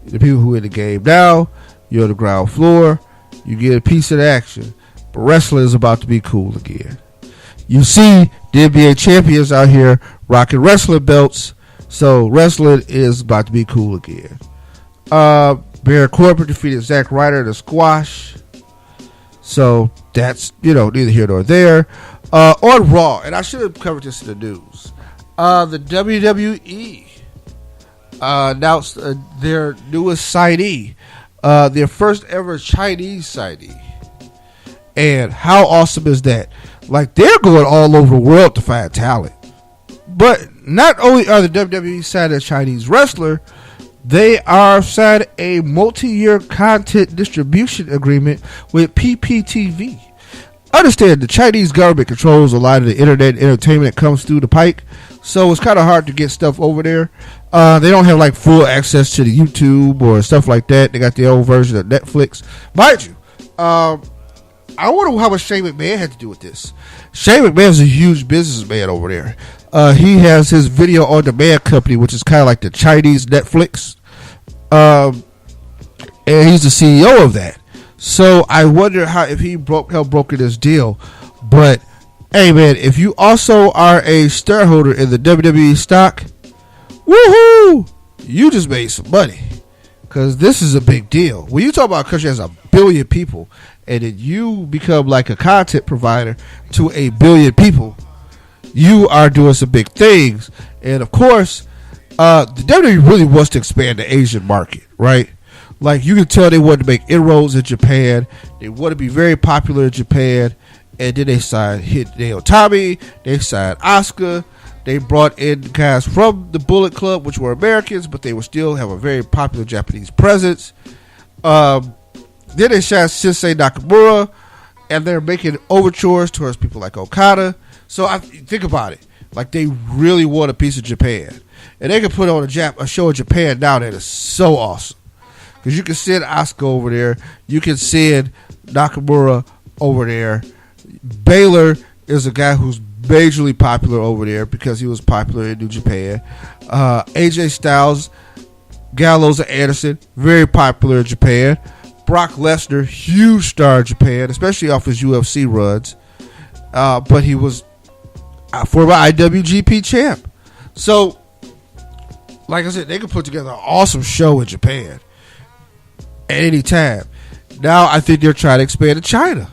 the people who are in the game now, you're on the ground floor. You get a piece of the action. But wrestling is about to be cool again. You see the NBA champions out here rocking wrestling belts. So wrestling is about to be cool again. Baron Corbin defeated Zack Ryder in a squash. So that's, neither here nor there. On Raw, and I should have covered this in the news. The WWE announced their newest signee. Their first ever Chinese signee. And how awesome is that? Like, they're going all over the world to find talent. But not only are the WWE signing a Chinese wrestler, they are signing a multi-year content distribution agreement with PPTV. Understand, the Chinese government controls a lot of the internet entertainment that comes through the pike, so it's kind of hard to get stuff over there. They don't have like full access to the YouTube or stuff like that. They got their own version of Netflix. Mind you, I wonder how much Shane McMahon had to do with this. Shane McMahon's a huge businessman over there. He has his video on demand company, which is kind of like the Chinese Netflix. And he's the CEO of that. So I wonder if he helped broker this deal. But hey, man, if you also are a shareholder in the WWE stock, woohoo! You just made some money. Because this is a big deal. When you talk about a country that has 1 billion people, and then you become like a content provider to 1 billion people, you are doing some big things. And of course, the WWE really wants to expand the Asian market, right? Like, you can tell they want to make inroads in Japan. They want to be very popular in Japan. And then they signed Hideo Itami. They signed Asuka. They brought in guys from the Bullet Club, which were Americans, but they would still have a very popular Japanese presence. Then they signed Shinsuke Nakamura, and they're making overtures towards people like Okada. So think about it. Like, they really want a piece of Japan. And they can put on a show in Japan now that is so awesome. Because you can send Asuka over there. You can send Nakamura over there. Baylor is a guy who's majorly popular over there because he was popular in New Japan. AJ Styles, Gallows, and Anderson, very popular in Japan. Brock Lesnar, huge star in Japan, especially off his UFC runs. But he was former IWGP champ. So, like I said, they can put together an awesome show in Japan at any time. Now I think they're trying to expand to China.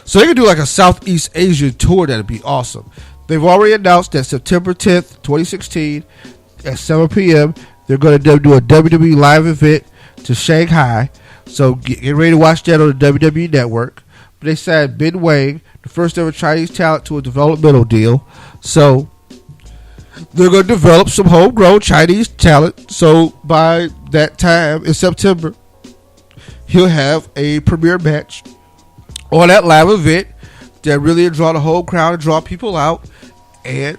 So they can do like a Southeast Asia tour. That'd be awesome. They've already announced that September 10th, 2016, at 7 p.m., they're going to do a WWE live event to Shanghai. So get ready to watch that on the WWE Network. But they signed Ben Wang, the first ever Chinese talent, to a developmental deal. So they're going to develop some homegrown Chinese talent. So by that time in September, he'll have a premiere match on that live event that really draw the whole crowd and draw people out and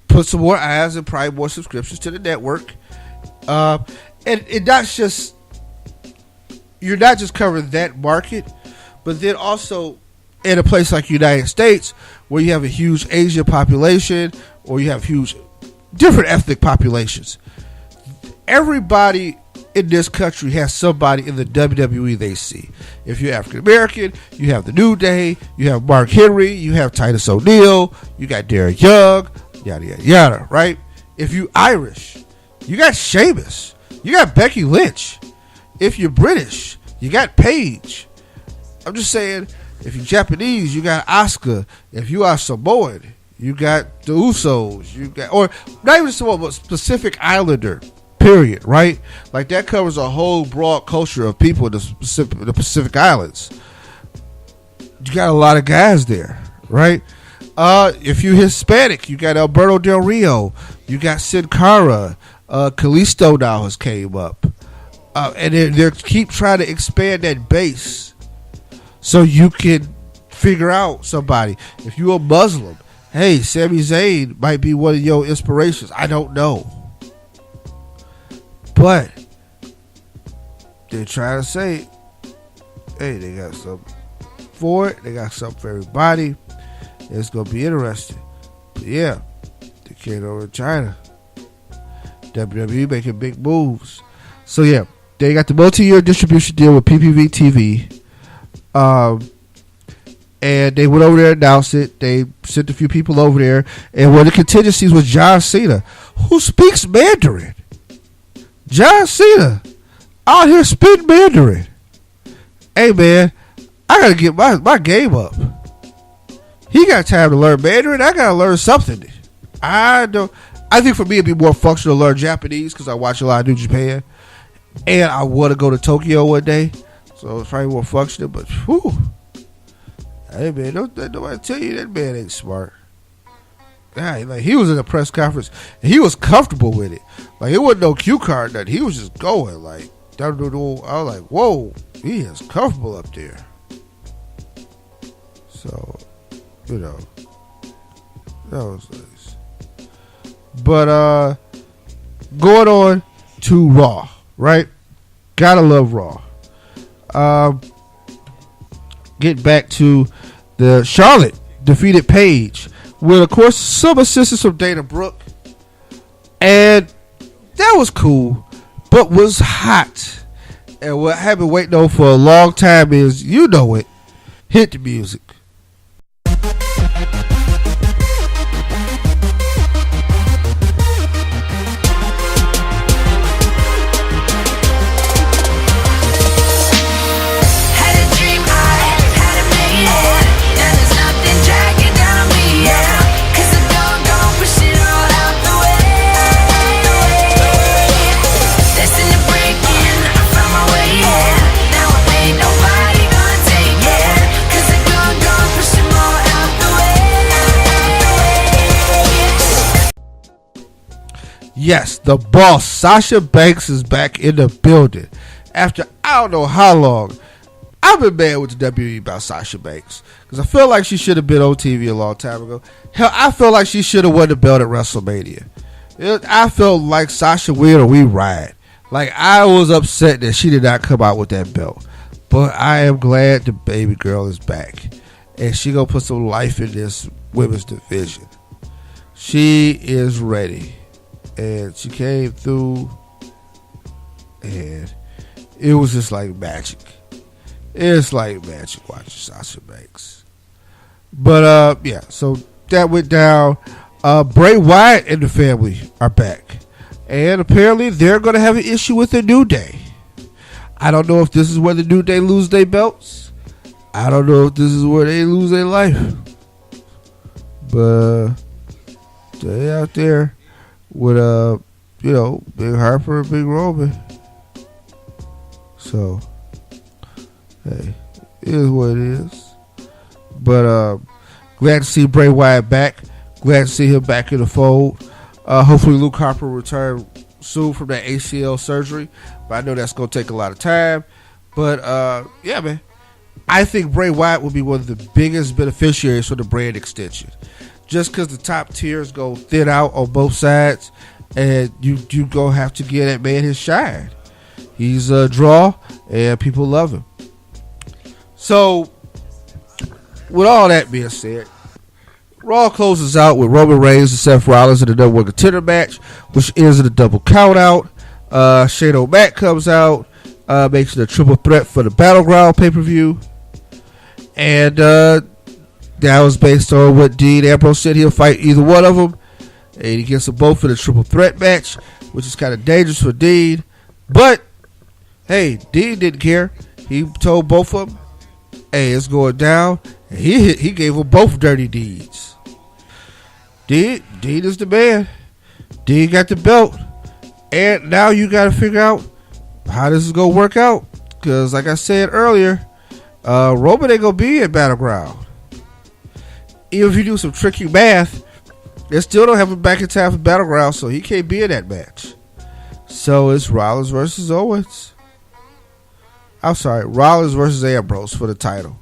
put some more eyes and probably more subscriptions to the network. And that's just, you're not just covering that market, but then also in a place like United States where you have a huge Asian population or you have huge different ethnic populations. Everybody in this country has somebody in the WWE they see. If you're African American, you have the New Day, you have Mark Henry, you have Titus O'Neil, you got Derek Young, yada yada yada, right? If you Irish, you got Sheamus, you got Becky Lynch. If you're British, you got Paige. I'm just saying, if you're Japanese, you got Asuka. If you are Samoan, you got the Usos. You got, or not even Samoan, but Pacific Islander. Period, right? Like, that covers a whole broad culture of people in the Pacific Islands. You got a lot of guys there, right? If you're Hispanic, you got Alberto Del Rio, you got Sin Cara, Kalisto now has came up, and they keep trying to expand that base so you can figure out somebody. If you're a Muslim, hey, Sami Zayn might be one of your inspirations. I don't know. But they're trying to say, hey, they got something for it. They got something for everybody. It's going to be interesting. But yeah, they came over to China. WWE making big moves. So yeah, they got the multi-year distribution deal with PPV TV. And they went over there and announced it. They sent a few people over there. And one of the contingencies was John Cena, who speaks Mandarin. John Cena out here spitting Mandarin. Hey man, I gotta get my game up. He got time to learn Mandarin. I gotta learn something. I think for me it'd be more functional to learn Japanese because I watch a lot of New Japan, and I want to go to Tokyo one day, so it's probably more functional. But whew, hey man, don't nobody tell you that man ain't smart. Like, he was in a press conference and he was comfortable with it. Like, it wasn't no cue card that he was just going like, I was like, whoa, he is comfortable up there. So, you know, that was nice. But going on to Raw, right? Gotta love Raw. Get back to the Charlotte defeated Paige with, of course, some assistance from Dana Brooke. And that was cool, but was hot. And what I've been waiting on for a long time is, you know it, hit the music. Nobody gonna take it, 'cause I go Yes, the boss, Sasha Banks, is back in the building. After I don't know how long, I've been mad with the WWE about Sasha Banks. Because I feel like she should have been on TV a long time ago. Hell, I feel like she should have won the belt at WrestleMania. I felt like Sasha win or we ride. Like, I was upset that she did not come out with that belt. But I am glad the baby girl is back. And she going to put some life in this women's division. She is ready. And she came through. And it was just like magic. It's like magic watching Sasha Banks. But, yeah. So that went down. Bray Wyatt and the family are back. And apparently they're going to have an issue with the New Day. I don't know if this is where the New Day lose their belts. I don't know if this is where they lose their life. But they out there with, Big Harper and Big Roman. So, hey, it is what it is. But glad to see Bray Wyatt back. Glad to see him back in the fold. Hopefully Luke Harper will return soon from that ACL surgery. But I know that's going to take a lot of time. But, yeah, man. I think Bray Wyatt will be one of the biggest beneficiaries for the brand extension. Just because the top tiers go thin out on both sides. And you going to have to give that man his shine. He's a draw. And people love him. So, with all that being said, Raw closes out with Roman Reigns and Seth Rollins in the number one contender match, which ends in a double count out. Shane O'Mac comes out, makes it a triple threat for the Battleground pay-per-view. And that was based on what Dean Ambrose said he'll fight either one of them. And he gets them both in a triple threat match, which is kind of dangerous for Dean. But, hey, Dean didn't care. He told both of them, hey, it's going down. And he gave them both dirty deeds. Dean is the man. Dean got the belt. And now you got to figure out how this is going to work out. Because like I said earlier, Roman ain't going to be at Battleground. Even if you do some tricky math, they still don't have him back in time for Battleground, so he can't be in that match. So it's Rollins versus Owens. I'm sorry, Rollins versus Ambrose for the title.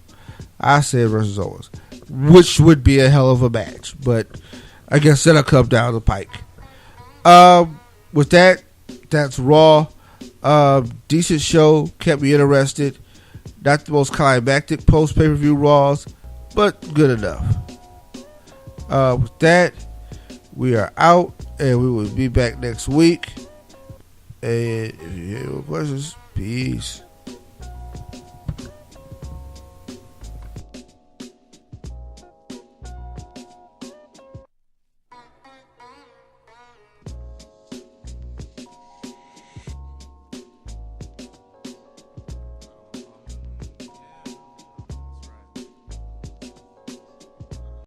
I said versus Owens, which would be a hell of a match. But I guess that'll come down the pike. With that, that's Raw. Decent show, kept me interested. Not the most climactic post pay-per-view Raws, but good enough. With that, we are out, and we will be back next week. And if you have any questions, peace.